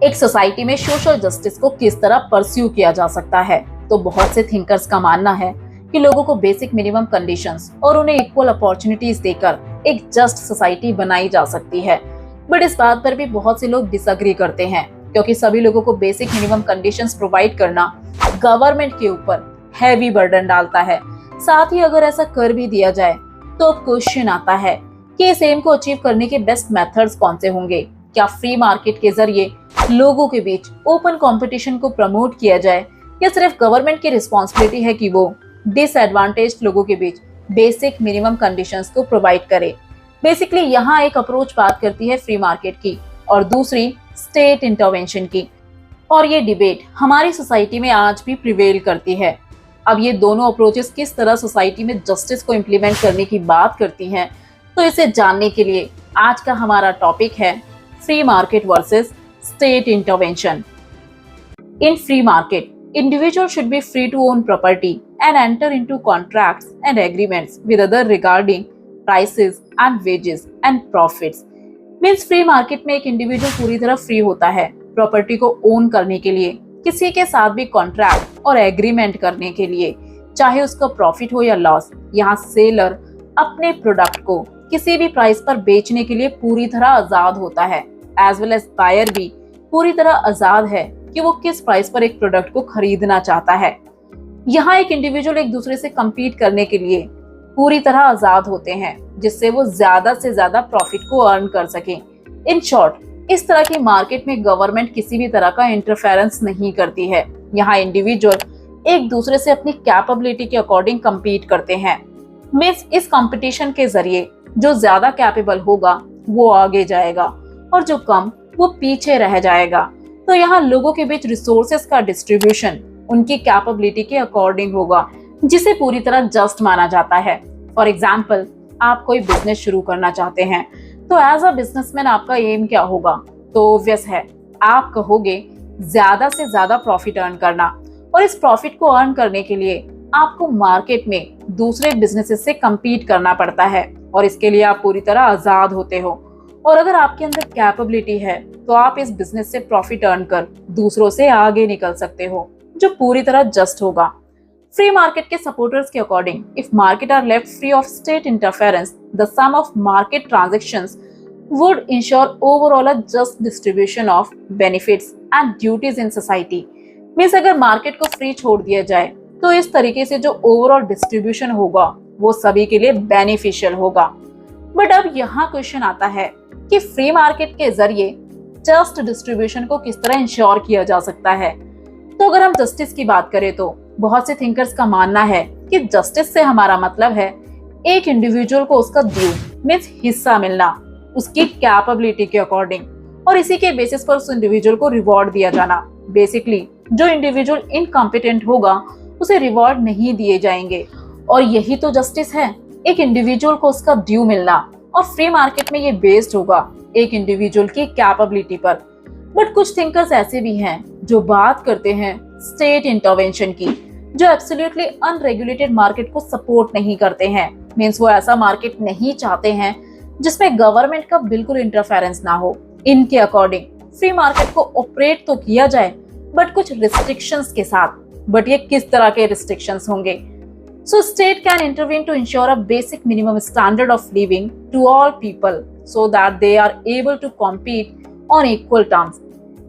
एक सोसाइटी में social justice को किस तरह परस्यू किया जा सकता है। तो बहुत से थिंकर्स का मानना है कि लोगों को बेसिक मिनिमम कंडीशंस और उन्हें इक्वल अपॉर्चुनिटीज देकर एक जस्ट सोसाइटी बनाई जा सकती है। बट इस बात पर भी बहुत से लोग डिसएग्री करते हैं, क्योंकि सभी लोगों को बेसिक मिनिमम कंडीशंस प्रोवाइड करना गवर्नमेंट के ऊपर हैवी बर्डन डालता है। साथ ही अगर ऐसा कर भी दिया जाए तो क्वेश्चन आता है कि इस एम को अचीव करने के बेस्ट मेथड्स कौन से होंगे। क्या फ्री मार्केट के जरिए लोगों के बीच ओपन कंपटीशन को प्रमोट किया जाए, या सिर्फ गवर्नमेंट की रिस्पॉन्सिबिलिटी है कि वो डिसएडवांटेज्ड लोगों के बीच बेसिक मिनिमम कंडीशंस को प्रोवाइड करे। बेसिकली यहाँ एक अप्रोच बात करती है फ्री मार्केट की और दूसरी स्टेट इंटरवेंशन की, और ये डिबेट हमारी सोसाइटी में आज भी प्रिवेल करती है। अब ये दोनों अप्रोचेस किस तरह सोसाइटी में जस्टिस को इम्प्लीमेंट करने की बात करती हैं, तो इसे जानने के लिए आज का हमारा टॉपिक है free market versus state intervention. In free market, individuals should be free to own property and enter into contracts and agreements with others regarding prices and wages and profits. Means free market में एक individual पूरी तरह free होता है property को own करने के लिए, किसी के साथ भी कॉन्ट्रैक्ट और एग्रीमेंट करने के लिए, चाहे उसका प्रॉफिट हो या लॉस। यहाँ सेलर अपने प्रोडक्ट को किसी भी प्राइस पर बेचने के लिए पूरी तरह आजाद होता है, एज वेल एज बायर भी पूरी तरह आजाद है कि वो किस प्राइस पर एक प्रोडक्ट को खरीदना चाहता है। यहाँ एक इंडिविजुअल एक दूसरे से कम्पीट करने के लिए पूरी तरह आजाद होते हैं, जिससे वो ज्यादा से ज्यादा प्रॉफिट को अर्न कर सके। इन शॉर्ट, इस तरह की मार्केट में गवर्नमेंट किसी भी तरह का इंटरफेरेंस नहीं करती है। यहाँ इंडिविजुअल एक दूसरे से अपनी कैपेबिलिटी के अकॉर्डिंग कम्पीट करते हैं। मींस इस कंपटीशन के जरिए जो ज्यादा कैपेबल होगा वो आगे जाएगा और जो कम वो पीछे रह जाएगा। तो यहाँ लोगों के बीच रिसोर्सेस का डिस्ट्रीब्यूशन उनकी कैपेबिलिटी के अकॉर्डिंग होगा, जिसे पूरी तरह जस्ट माना जाता है। फॉर एग्जाम्पल, आप कोई बिजनेस शुरू करना चाहते हैं, तो एज अ बिजनेसमैन आपका एम क्या होगा? तो ऑब्वियस है, आप कहोगे ज्यादा से ज्यादा प्रॉफिट अर्न करना, और इस प्रॉफिट को अर्न करने के लिए आपको मार्केट में दूसरे बिजनेसेस से कम्पीट करना पड़ता है, और इसके लिए आप पूरी तरह आजाद होते हो। और अगर आपके अंदर कैपेबिलिटी है तो आप इस बिजनेस से प्रॉफिट अर्न कर दूसरों से आगे निकल सकते हो, जो पूरी तरह जस्ट होगा। फ्री मार्केट के सपोर्टर्स के according, if market are left free of state interference, the sum of market transactions would ensure overall a just distribution of benefits and duties in society. Means अगर market को free छोड़ दिया जाए तो इस तरीके से जो ओवरऑल डिस्ट्रीब्यूशन होगा वो सभी के लिए बेनिफिशियल होगा। बट अब यहाँ क्वेश्चन आता है कि फ्री मार्केट के जरिए जस्ट डिस्ट्रीब्यूशन को किस तरह इंश्योर किया जा सकता है। तो अगर हम जस्टिस की बात करें तो बहुत से थिंकर्स का मानना है कि जस्टिस से हमारा मतलब है एक इंडिविजुअल को उसका ड्यू मींस हिस्सा मिलना उसकी कैपेबिलिटी के अकॉर्डिंग, और इसी के बेसिस पर उस इंडिविजुअल को रिवॉर्ड दिया जाना। बेसिकली जो इंडिविजुअल इनकॉम्पिटेंट होगा उसे रिवॉर्ड नहीं दिए जाएंगे, और यही तो जस्टिस है, एक इंडिविजुअल को उसका ड्यू मिलना। और फ्री मार्केट में ये बेस्ड होगा एक इंडिविजुअल की कैपेबिलिटी पर। बट कुछ थिंकर्स ऐसे भी हैं जो बात करते हैं स्टेट इंटरवेंशन की, जो एब्सोल्युटली अनरेगुलेटेड मार्केट को सपोर्ट नहीं करते हैं। मींस वो ऐसा मार्केट नहीं चाहते हैं जिसमें गवर्नमेंट का बिल्कुल इंटरफेरेंस ना हो। इनके अकॉर्डिंग फ्री मार्केट को ऑपरेट तो किया जाए बट कुछ रिस्ट्रिक्शंस के साथ। बट ये किस तरह के रिस्ट्रिक्शंस होंगे? So state can intervene to ensure a basic minimum standard of living to all people so that they are able to compete on equal terms.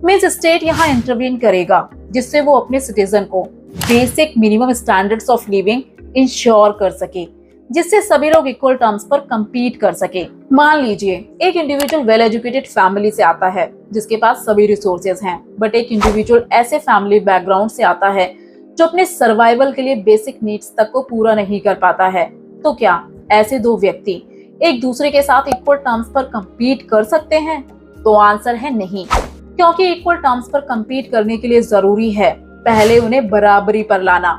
Means state यहाँ intervene करेगा जिससे वो अपने सिटीजन को basic minimum standards of living ensure कर सके, जिससे सभी लोग इक्वल टर्म्स पर compete कर सके। मान लीजिए एक इंडिविजुअल वेल एजुकेटेड फैमिली से आता है जिसके पास सभी रिसोर्सेज हैं, बट एक इंडिविजुअल ऐसे फैमिली बैकग्राउंड से आता है जो अपने सर्वाइवल के लिए बेसिक नीड्स तक को पूरा नहीं कर पाता है। तो क्या ऐसे दो व्यक्ति एक दूसरे के साथ इक्वल टर्म्स पर compete कर सकते हैं? तो आंसर है नहीं, क्योंकि इक्वल टर्म्स पर compete करने के लिए जरूरी है पहले उन्हें बराबरी पर लाना।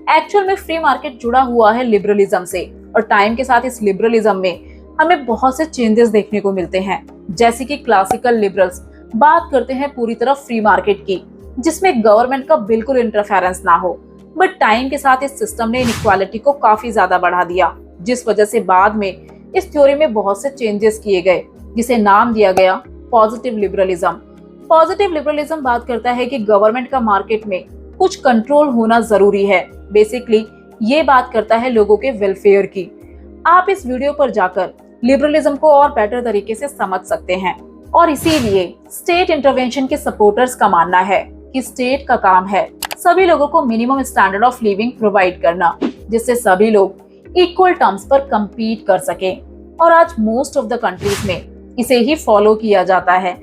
एक्चुअल में फ्री मार्केट जुड़ा हुआ है लिबरलिज्म से, और टाइम के साथ इस लिबरलिज्म में हमें बहुत से चेंजेस देखने को मिलते हैं। जैसे कि क्लासिकल लिबरल्स बात करते हैं पूरी तरह फ्री मार्केट की, जिसमें गवर्नमेंट का बिल्कुल इंटरफेरेंस ना हो। बट टाइम के साथ इस सिस्टम ने इनइक्वालिटी को काफी ज्यादा बढ़ा दिया, जिस वजह से बाद में इस थ्योरी में बहुत से चेंजेस किए गए, जिसे नाम दिया गया पॉजिटिव लिबरलिज्म। पॉजिटिव लिबरलिज्म बात करता है कि गवर्नमेंट का मार्केट में कुछ कंट्रोल होना जरूरी है। बेसिकली ये बात करता है लोगों के वेलफेयर की। आप इस वीडियो पर जाकर लिबरलिज्म को और बेटर तरीके से समझ सकते हैं। और इसीलिए स्टेट इंटरवेंशन के सपोर्टर्स का मानना है कि स्टेट का काम है सभी लोगों को minimum standard of living provide करना, जिससे सभी लोग इक्वल टर्म्स पर compete कर सके। और आज मोस्ट ऑफ द कंट्रीज में इसे ही फॉलो किया जाता है,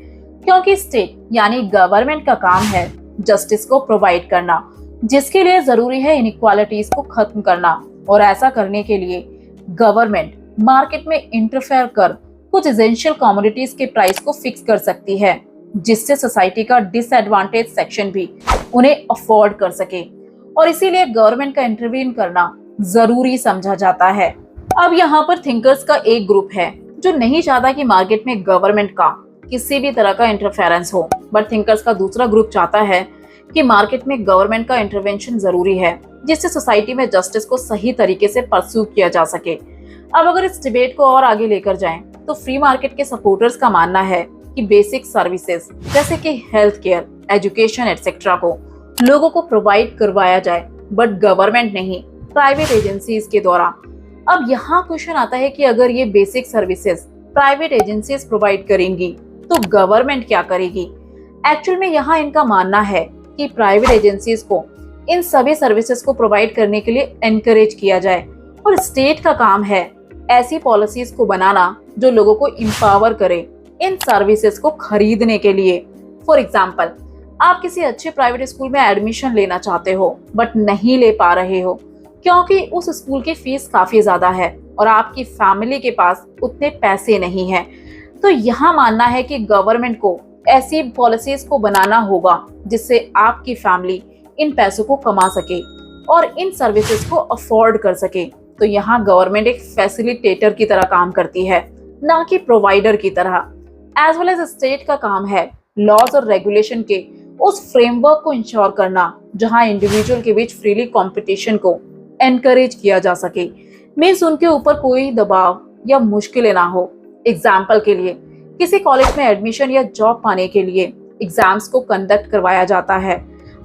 क्योंकि स्टेट यानी गवर्नमेंट का काम है जस्टिस को प्रोवाइड करना, जिसके लिए जरूरी है इनइक्वालिटीज को खत्म करना। और ऐसा करने के लिए गवर्नमेंट मार्केट में इंटरफेयर कर कुछ एसेंशियल कमोडिटीज के प्राइस को फिक्स कर सकती है, जिससे सोसाइटी का डिसएडवांटेज सेक्शन भी उन्हें अफोर्ड कर सके। और इसीलिए गवर्नमेंट का इंटरवीन करना जरूरी समझा जाता है। अब यहाँ पर थिंकर्स का एक ग्रुप है जो नहीं चाहता कि मार्केट में गवर्नमेंट का किसी भी तरह का इंटरफेरेंस हो, बट थिंकर्स का दूसरा ग्रुप चाहता है कि मार्केट में गवर्नमेंट का इंटरवेंशन जरूरी है, जिससे सोसाइटी में जस्टिस को सही तरीके से परस्यू किया जा सके। अब अगर इस डिबेट को और आगे लेकर जाएं, तो फ्री मार्केट के सपोर्टर्स का मानना है कि बेसिक सर्विसेज जैसे कि हेल्थ केयर, एजुकेशन एटसेट्रा को लोगों को प्रोवाइड करवाया जाए, बट गवर्नमेंट नहीं, प्राइवेट एजेंसीज के द्वारा। अब यहाँ क्वेश्चन आता है कि अगर ये basic services private agencies provide करेंगी तो गवर्नमेंट क्या करेगी। एक्चुअल में यहाँ इनका मानना है कि प्राइवेट एजेंसीज को इन सभी सर्विसेज को प्रोवाइड करने के लिए एनकरेज किया जाए, और स्टेट का काम है ऐसी पॉलिसीज को बनाना जो लोगों को एम्पावर करे इन सर्विसेज को खरीदने के लिए। फॉर एग्जाम्पल, आप किसी अच्छे प्राइवेट स्कूल में एडमिशन लेना चाहते हो बट नहीं ले पा रहे हो क्योंकि उस स्कूल की फीस काफी ज्यादा है और आपकी फैमिली के पास उतने पैसे नहीं हैं, तो यहाँ मानना है कि गवर्नमेंट को ऐसी पॉलिसीज को बनाना होगा जिससे आपकी फैमिली इन पैसों को कमा सके और इन सर्विसेज को अफोर्ड कर सके। तो यहाँ गवर्नमेंट एक फैसिलिटेटर की तरह काम करती है, ना कि प्रोवाइडर की तरह। एज वेल एज स्टेट का काम है लॉज और रेगुलेशन के उस फ्रेमवर्क को इंश्योर करना जहाँ इंडिविजुअल के बीच फ्रीली कंपटीशन को एनकरेज किया जा सके, मीन्स उनके ऊपर कोई दबाव या मुश्किलें ना हो। एग्जाम्पल के लिए, किसी कॉलेज में एडमिशन या जॉब पाने के लिए एग्जाम्स को कंडक्ट करवाया जाता है।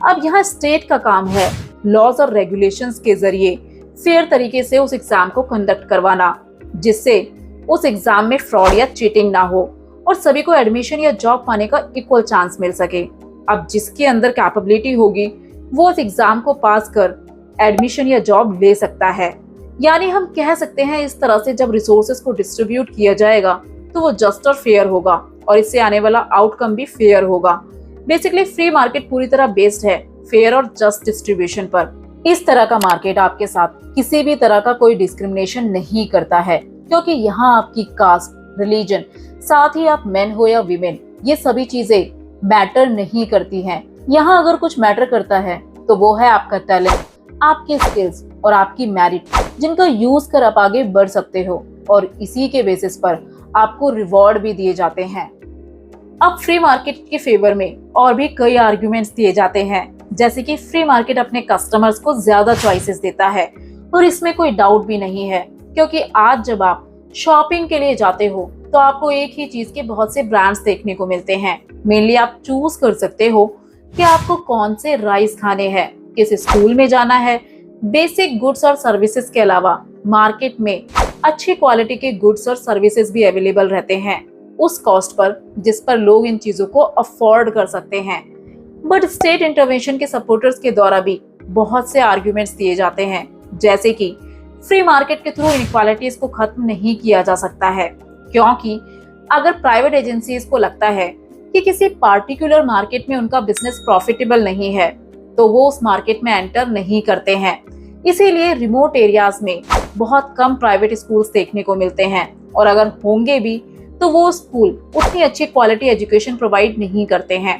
अब यहाँ स्टेट का काम है लॉज और रेगुलेशंस के जरिए फेयर तरीके से उस एग्जाम को कंडक्ट करवाना, जिससे उस एग्जाम में फ्रॉड या चीटिंग ना हो और सभी को एडमिशन या जॉब पाने का इक्वल चांस मिल सके। अब जिसके अंदर कैपेबिलिटी होगी वो उस एग्जाम को पास कर एडमिशन या जॉब ले सकता है। यानी हम कह सकते हैं इस तरह से जब रिसोर्सेज को डिस्ट्रीब्यूट किया जाएगा तो वो जस्ट और फेयर होगा और इससे आने वाला आउटकम भी फेयर होगा। बेसिकली फ्री मार्केट पूरी तरह बेस्ड है फेयर और जस्ट डिस्ट्रीब्यूशन पर। इस तरह का मार्केट आपके साथ किसी भी तरह का कोई डिस्क्रिमिनेशन नहीं करता है, क्योंकि यहाँ आपकी कास्ट, रिलीजन, साथ ही आप मेन हो या वीमेन, ये सभी चीजें मैटर नहीं करती हैं। यहाँ अगर कुछ मैटर करता है तो वो है आपका टैलेंट, आपके स्किल्स और आपकी मेरिट, जिनका यूज कर आप आगे बढ़ सकते हो और इसी के बेसिस पर आपको रिवॉर्ड भी दिए जाते हैं। अब फ्री मार्केट के फेवर में और भी कई आर्गुमेंट्स दिए जाते हैं, जैसे कि फ्री मार्केट अपने कस्टमर्स को ज्यादा चॉइसेस देता है, और इसमें कोई डाउट भी नहीं है, क्योंकि आज जब आप शॉपिंग के लिए जाते हो तो आपको एक ही चीज के बहुत से ब्रांड्स देखने को मिलते हैं। मेनली आप चूज कर सकते हो कि आपको कौन से राइस खाने हैं, किस स्कूल में जाना है। बेसिक गुड्स और सर्विसेज के अलावा मार्केट में अच्छी क्वालिटी के गुड्स और सर्विसेज भी अवेलेबल रहते हैं उस कॉस्ट पर जिस पर लोग इन चीजों को अफोर्ड कर सकते हैं। बट स्टेट इंटरवेंशन के सपोर्टर्स के द्वारा भी बहुत से आर्ग्यूमेंट्स दिए जाते हैं, जैसे कि फ्री मार्केट के थ्रू इनइक्वालिटीज को खत्म नहीं किया जा सकता है, क्योंकि अगर प्राइवेट एजेंसीज को लगता है कि किसी पार्टिकुलर मार्केट में उनका बिजनेस प्रॉफिटेबल नहीं है तो वो उस मार्केट में एंटर नहीं करते हैं। इसीलिए रिमोट एरियाज में बहुत कम प्राइवेट स्कूल्स देखने को मिलते हैं, और अगर होंगे भी तो वो स्कूल उतनी अच्छी क्वालिटी एजुकेशन प्रोवाइड नहीं करते हैं।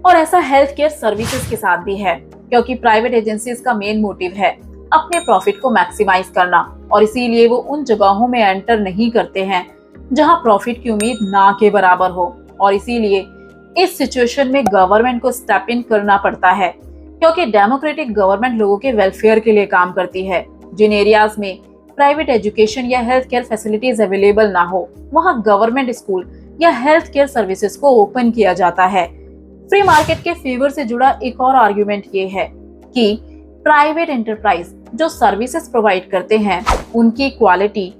और ऐसा हेल्थ केयर सर्विसेज के साथ भी है, क्योंकि प्राइवेट एजेंसीज का मेन मोटिव है अपने प्रॉफिट को मैक्सिमाइज करना, और इसीलिए वो उन जगहों में एंटर नहीं करते हैं जहां प्रॉफिट की उम्मीद ना के बराबर हो। और इसीलिए इस सिचुएशन में गवर्नमेंट को स्टेप इन करना पड़ता है, क्योंकि डेमोक्रेटिक गवर्नमेंट लोगों के वेलफेयर के लिए काम करती है। जिन एरियाज में प्राइवेट एजुकेशन या हेल्थ केयर फैसिलिटीज अवेलेबल ना हो, वहाँ गवर्नमेंट स्कूल या हेल्थ केयर सर्विसेज को ओपन किया जाता है, फ्री मार्केट के फेवर से जुड़ा एक और आर्गुमेंट ये है कि प्राइवेट एंटरप्राइज जो सर्विसेज प्रोवाइड करते हैं उनकी क्वालिटी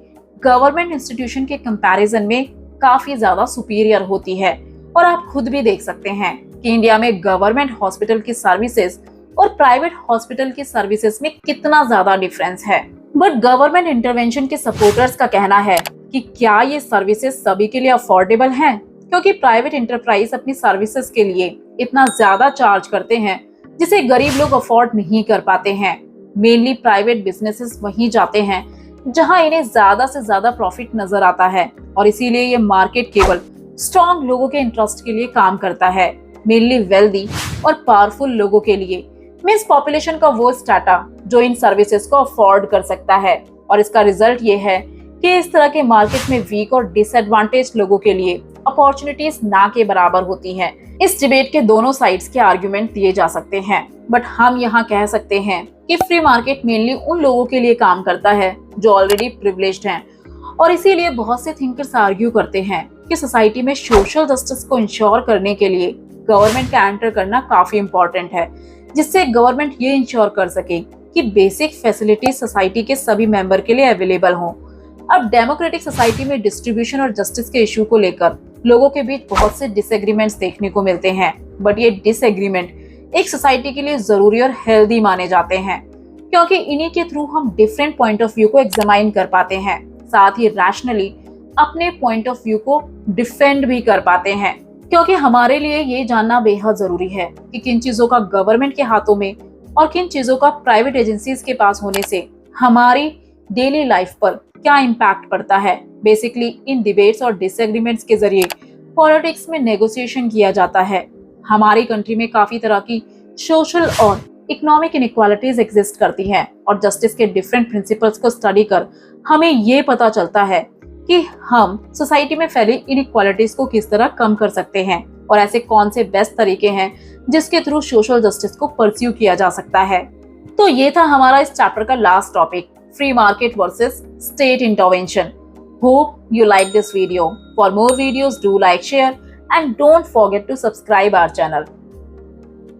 गवर्नमेंट इंस्टीट्यूशन के कंपैरिजन में काफी ज्यादा सुपीरियर होती है। और आप खुद भी देख सकते हैं कि इंडिया में गवर्नमेंट हॉस्पिटल की सर्विसेज और प्राइवेट हॉस्पिटल की सर्विसेज में कितना ज्यादा डिफरेंस है। बट गवर्नमेंट इंटरवेंशन के सपोर्टर्स का कहना है कि क्या ये सर्विसेज सभी के लिए अफोर्डेबल हैं? क्योंकि प्राइवेट एंटरप्राइज अपनी सर्विसेज के लिए इतना ज्यादा चार्ज करते हैं जिसे गरीब लोग अफोर्ड नहीं कर पाते हैं। मेनली प्राइवेट बिजनेसेस वहीं जाते हैं जहां इन्हें ज्यादा से ज्यादा प्रॉफिट नजर आता है और इसीलिए ये मार्केट केवल स्ट्रॉन्ग लोगों के इंटरेस्ट के लिए काम करता है, मेनली वेल्दी और पावरफुल लोगों के लिए, मींस पॉपुलेशन का वो स्ट्रेटा जो इन सर्विसेज को अफोर्ड कर सकता है। और इसका रिजल्ट ये है कि इस तरह के मार्केट में वीक और डिसएडवांटेज लोगों के लिए अपॉर्चुनिटीज ना के बराबर होती हैं। इस डिबेट के दोनों साइड्स के आर्गुमेंट दिए जा सकते हैं, बट हम यहाँ कह सकते हैं कि फ्री मार्केट मेनली उन लोगों के लिए काम करता है जो ऑलरेडी प्रिविलेज्ड हैं। और इसीलिए बहुत से थिंकर्स आर्ग्यू करते हैं कि सोसाइटी में सोशल जस्टिस को इंश्योर करने के लिए गवर्नमेंट का एंटर करना काफी इम्पोर्टेंट है, जिससे गवर्नमेंट ये इंश्योर कर सके कि बेसिक फैसिलिटीज सोसाइटी के सभी मेंबर के लिए अवेलेबल हों। अब डेमोक्रेटिक सोसाइटी में डिस्ट्रीब्यूशन और जस्टिस के इशू को लेकर लोगों के बीच बहुत से डिसएग्रीमेंट्स देखने को मिलते हैं, बट ये डिसएग्रीमेंट एक सोसाइटी के लिए जरूरी और हेल्दी माने जाते हैं क्योंकि इन्हीं के थ्रू हम डिफरेंट पॉइंट ऑफ व्यू को एग्जामाइन कर पाते हैं, साथ ही रैशनली अपने पॉइंट ऑफ व्यू को डिफेंड भी कर पाते हैं। क्योंकि हमारे लिए ये जानना बेहद जरूरी है कि किन चीजों का गवर्नमेंट के हाथों में और किन चीजों का प्राइवेट एजेंसीज के पास होने से हमारी डेली लाइफ पर क्या इम्पैक्ट पड़ता है। बेसिकली इन डिबेट्स और डिसएग्रीमेंट्स के जरिए पॉलिटिक्स में नेगोशिएशन किया जाता है। हमारी कंट्री में काफी तरह की सोशल और इकोनॉमिक इनइक्वालिटीज एग्जिस्ट करती हैं और जस्टिस के डिफरेंट प्रिंसिपल्स को स्टडी कर हमें ये पता चलता है कि हम सोसाइटी में फैली इनइक्वालिटीज को किस तरह कम कर सकते हैं और ऐसे कौन से बेस्ट तरीके हैं जिसके थ्रू सोशल जस्टिस को परस्यू किया जा सकता है। तो ये था हमारा इस चैप्टर का last topic, free market versus state intervention. Hope you like this video. For more videos, do like, share and don't forget to subscribe our channel.